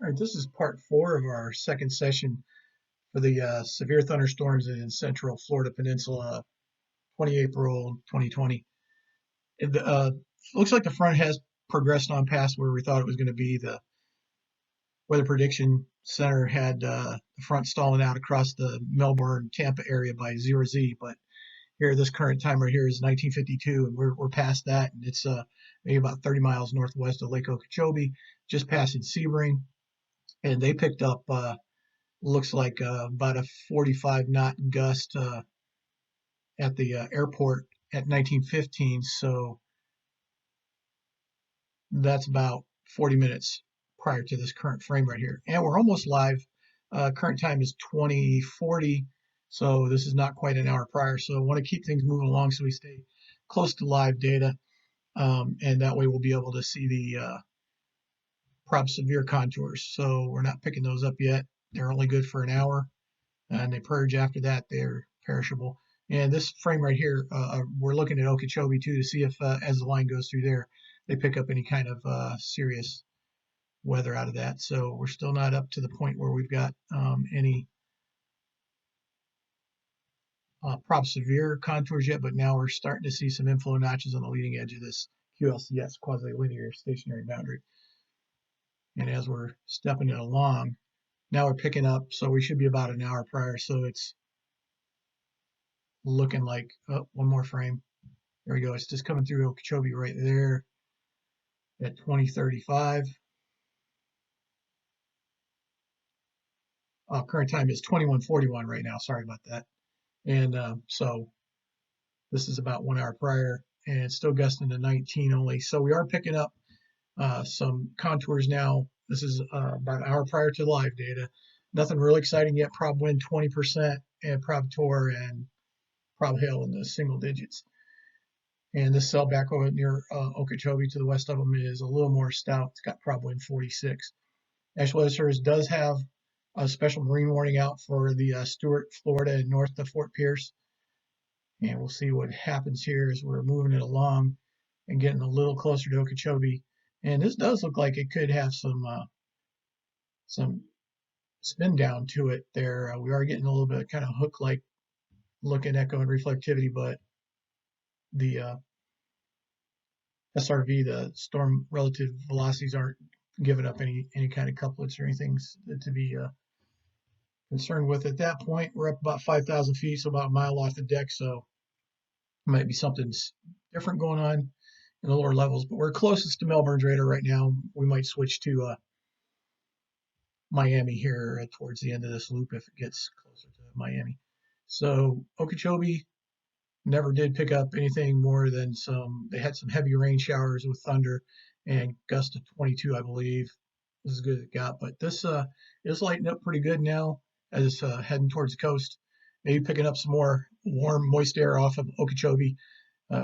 All right, this is part 4 of our second session for the severe thunderstorms in central Florida Peninsula, 20 April 2020. It looks like the front has progressed on past where we thought it was going to be. The Weather Prediction Center had the front stalling out across the Melbourne, Tampa area by 0Z, but here, this current time right here is 1952, and we're past that, and it's maybe about 30 miles northwest of Lake Okeechobee, just passing Sebring, and they picked up looks like about a 45 knot gust at the airport at 1915. So that's about 40 minutes prior to this current frame right here. And we're almost live. Current time is 2040. So this is not quite an hour prior. So I want to keep things moving along so we stay close to live data. And that way we'll be able to see the prob severe contours. So we're not picking those up yet. They're only good for an hour, and they purge after that. They're perishable. And this frame right here, we're looking at Okeechobee too to see if, as the line goes through there, they pick up any kind of serious weather out of that. So we're still not up to the point where we've got any prob severe contours yet, but now we're starting to see some inflow notches on the leading edge of this QLCS, quasi-linear stationary boundary. And as we're stepping it along, now we're picking up, so we should be about an hour prior. So it's looking like, oh, one more frame. There we go. It's just coming through Okeechobee right there at 2035. Current time is 2141 right now. Sorry about that. And so this is about 1 hour prior, and it's still gusting to 19 only. So we are picking up some contours now. This is about an hour prior to live data. Nothing really exciting yet. Prob wind 20% and prob tor and prob hail in the single digits. And this cell back over near Okeechobee to the west of them is a little more stout. It's got prob wind 46. National Weather Service does have a special marine warning out for the Stewart, Florida, and north to Fort Pierce. And we'll see what happens here as we're moving it along and getting a little closer to Okeechobee. And this does look like it could have some spin down to it there. We are getting a little bit of kind of hook-like looking echo and reflectivity, but the SRV, the storm relative velocities, aren't giving up any kind of couplets or anything to be concerned with. At that point, we're up about 5,000 feet, so about a mile off the deck, so it might be something different going on in the lower levels, but we're closest to Melbourne's radar right now. We might switch to Miami here towards the end of this loop if it gets closer to Miami. So Okeechobee never did pick up anything more than they had some heavy rain showers with thunder and gust of 22, I believe. This is as good as it got, but this is lighting up pretty good now as it's heading towards the coast. Maybe picking up some more warm, moist air off of Okeechobee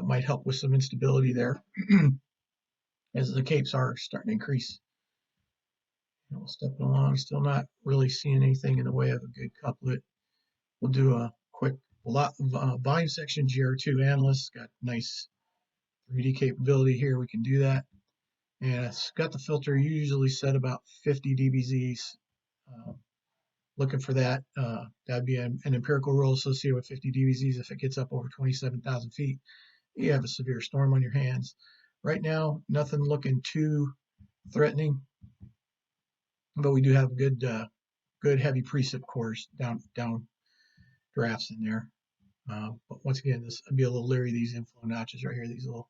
might help with some instability there as the capes are starting to increase. And we'll step along, still not really seeing anything in the way of a good couplet. We'll do a quick volume section. GR2 analyst got nice 3D capability here. We can do that. And it's got the filter usually set about 50 dBZs. Looking for that. That'd be an empirical rule associated with 50 dBZs. If it gets up over 27,000 feet, you have a severe storm on your hands. Right now, nothing looking too threatening, but we do have good heavy precip cores down drafts in there. But once again, this I'd be a little leery of these inflow notches right here. These little,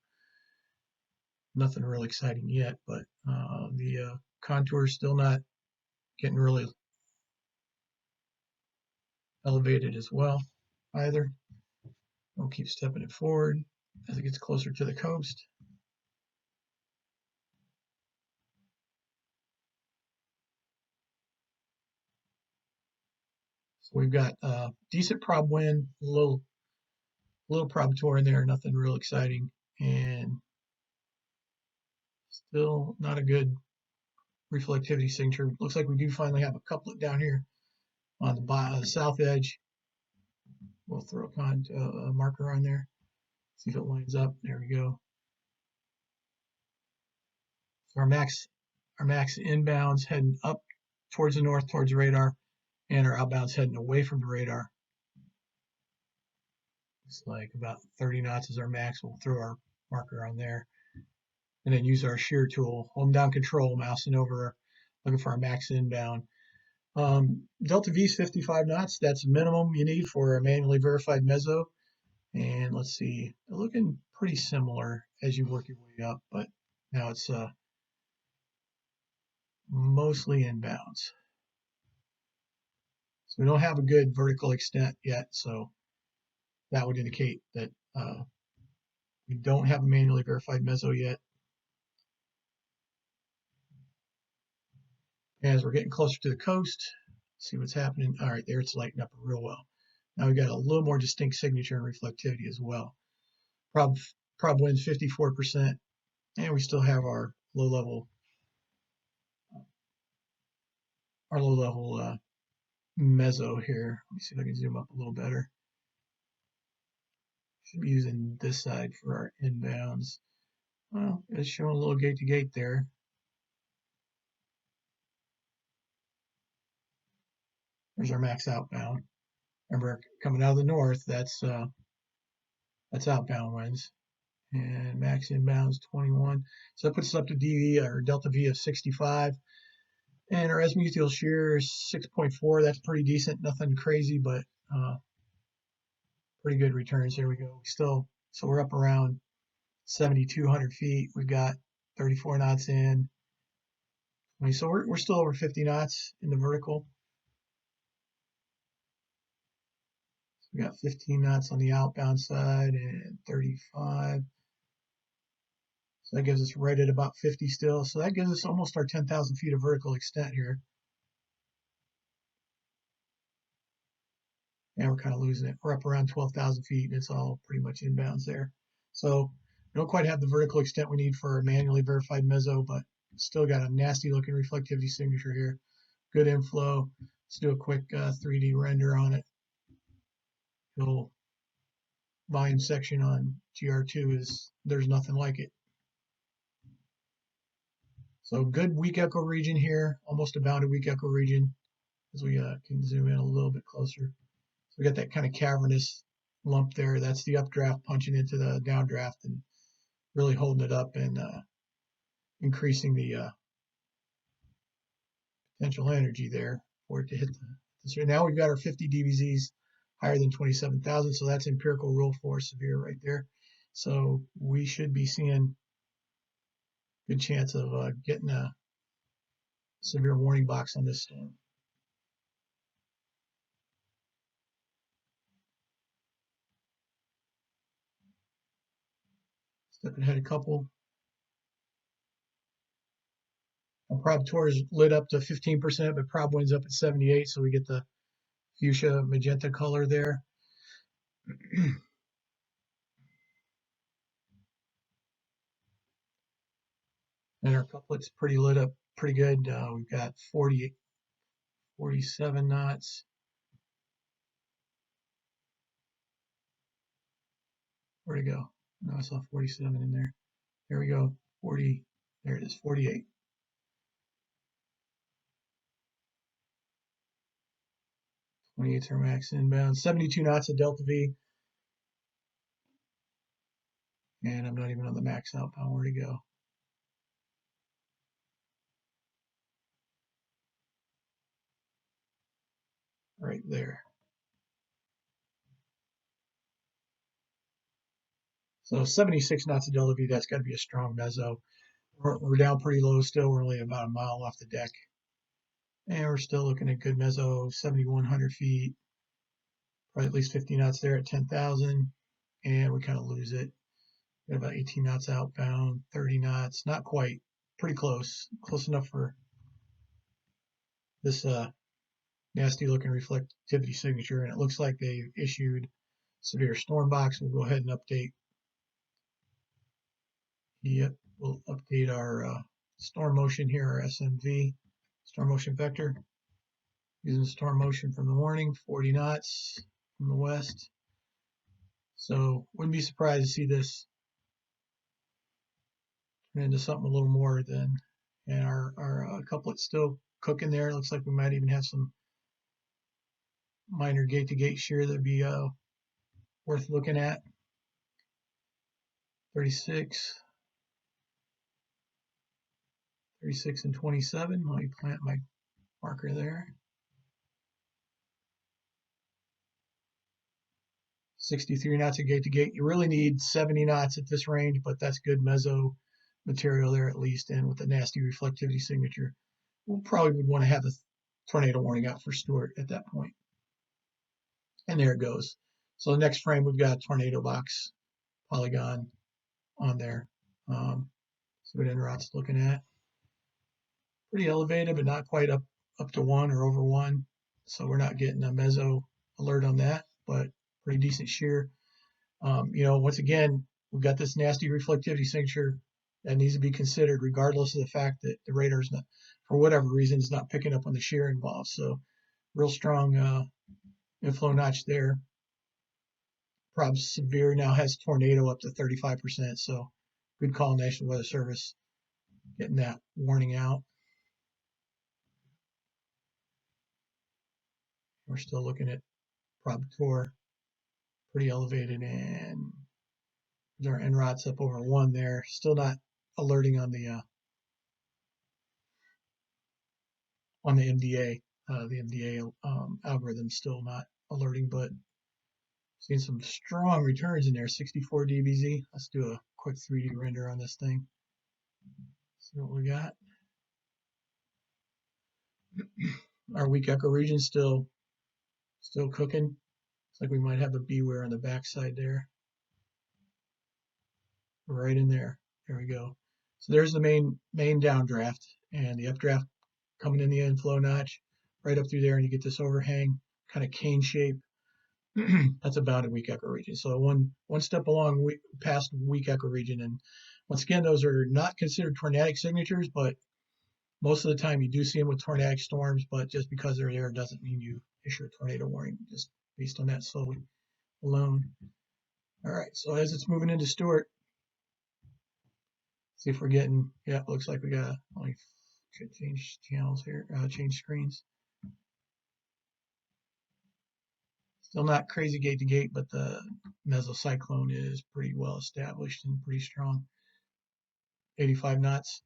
nothing really exciting yet, but the contour is still not getting really elevated as well either. We'll keep stepping it forward as it gets closer to the coast. So we've got decent prob wind, a little prob tor in there, nothing real exciting, and still not a good reflectivity signature. Looks like we do finally have a couplet down here on the south edge. We'll throw a marker on there, see if it lines up. There we go. So our max inbounds heading up towards the north, towards the radar, and our outbound's heading away from the radar. It's like about 30 knots is our max. We'll throw our marker on there, and then use our shear tool, hold down control, mousing over, looking for our max inbound. Delta V is 55 knots. That's the minimum you need for a manually verified meso. And let's see, they're looking pretty similar as you work your way up, but now it's mostly inbounds. So we don't have a good vertical extent yet, so that would indicate that we don't have a manually verified meso yet. As we're getting closer to the coast, see what's happening. All right, there it's lighting up real well. Now we've got a little more distinct signature and reflectivity as well. Prob wind's 54%, and we still have our low level meso here. Let me see if I can zoom up a little better. Should be using this side for our inbounds. Well, it's showing a little gate to gate there. There's our max outbound. Remember, coming out of the north, that's outbound winds. And max inbounds 21. So that puts us up to DV or delta V of 65. And our azimuthal shear is 6.4. That's pretty decent. Nothing crazy, but pretty good returns. There we go. So we're up around 7,200 feet. We've got 34 knots in. So we're still over 50 knots in the vertical. So we got 15 knots on the outbound side and 35. So that gives us right at about 50 still. So that gives us almost our 10,000 feet of vertical extent here. And we're kind of losing it. We're up around 12,000 feet, and it's all pretty much inbounds there. So we don't quite have the vertical extent we need for a manually verified meso, but still got a nasty looking reflectivity signature here. Good inflow. Let's do a quick 3D render on it. Little volume section on GR2 is there's nothing like it. So good weak echo region here, almost a bounded weak echo region as we can zoom in a little bit closer. So we got that kind of cavernous lump there. That's the updraft punching into the downdraft and really holding it up and increasing the potential energy there for it to hit the. So now we've got our 50 DBZs higher than 27,000. So that's empirical rule for severe right there. So we should be seeing good chance of getting a severe warning box on this storm. Stepping ahead a couple. Our prob tour is lit up to 15%, but prob wind's up at 78, so we get the fuchsia magenta color there. And our couplet's pretty lit up pretty good. We've got 47 knots. Where'd it go? No, I saw 47 in there. There we go. 40. There it is. 48. Is our max inbound. 72 knots at delta V. And I'm not even on the max outbound. Where'd it go? Right there. So 76 knots at delta V. That's got to be a strong meso. We're down pretty low still. We're only about a mile off the deck. And we're still looking at good meso, 7,100 feet. Probably at least 50 knots there at 10,000. And we kind of lose it. Got about 18 knots outbound, 30 knots. Not quite. Pretty close. Close enough for this nasty looking reflectivity signature. And it looks like they've issued severe storm box. We'll go ahead and update. Yep, we'll update our storm motion here, our SMV, storm motion vector. Using storm motion from the warning, 40 knots from the west. So wouldn't be surprised to see this turn into something a little more than And our couplet's still cooking there. Looks like we might even have some minor gate-to-gate shear that'd be worth looking at. 36, 36 and 27. Let me plant my marker there. 63 knots of gate-to-gate. You really need 70 knots at this range, but that's good mezzo material there at least. And with the nasty reflectivity signature, we'll probably would want to have a tornado warning out for Stewart at that point. And there it goes. So the next frame, we've got tornado box polygon on there. See what Enrot's looking at. Pretty elevated, but not quite up to 1 or over 1. So we're not getting a mezzo alert on that, but pretty decent shear. Once again, we've got this nasty reflectivity signature that needs to be considered regardless of the fact that the radar is not, for whatever reason, is not picking up on the shear involved. So real strong inflow notch there. Prob severe now has tornado up to 35%. So good call, National Weather Service, getting that warning out. We're still looking at prob tor, pretty elevated, and our NROT's up over 1 there. Still not alerting on the MDA. The MDA algorithm still not alerting, but seeing some strong returns in there. 64 dBz. Let's do a quick 3D render on this thing. See what we got. Our weak echo region still cooking. Looks like we might have a beware on the backside there. Right in there. There we go. So there's the main downdraft, and the updraft coming in the inflow notch right up through there, and you get this overhang, kind of cane shape. That's a bounded weak echo region. So one step along past weak echo region, and once again, those are not considered tornadic signatures, but most of the time you do see them with tornadic storms. But just because they're there doesn't mean you issue a tornado warning just based on that solely alone. All right, so as it's moving into Stewart, see if we're getting, yeah, looks like we got only change channels here, change screens. Still not crazy gate to gate, but the mesocyclone is pretty well established and pretty strong. 85 knots.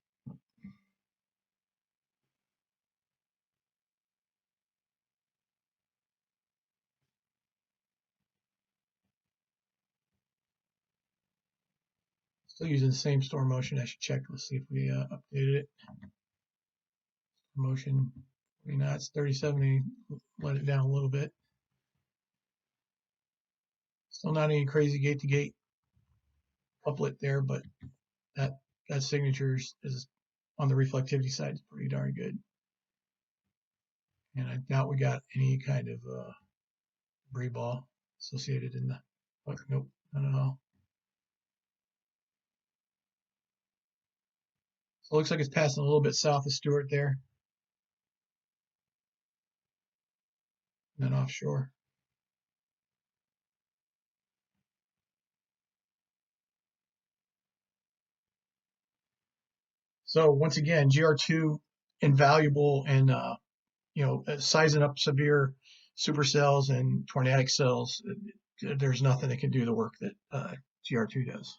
Still using the same storm motion. I should check. Let's see if we updated it. Motion 40 knots, 37. Let it down a little bit. Still not any crazy gate to gate couplet there, but that signature is on the reflectivity side is pretty darn good. And I doubt we got any kind of debris ball associated in the, nope, not at all. So it looks like it's passing a little bit south of Stewart there. And then offshore. So once again, GR2 invaluable in sizing up severe supercells and tornadic cells. There's nothing that can do the work that GR2 does.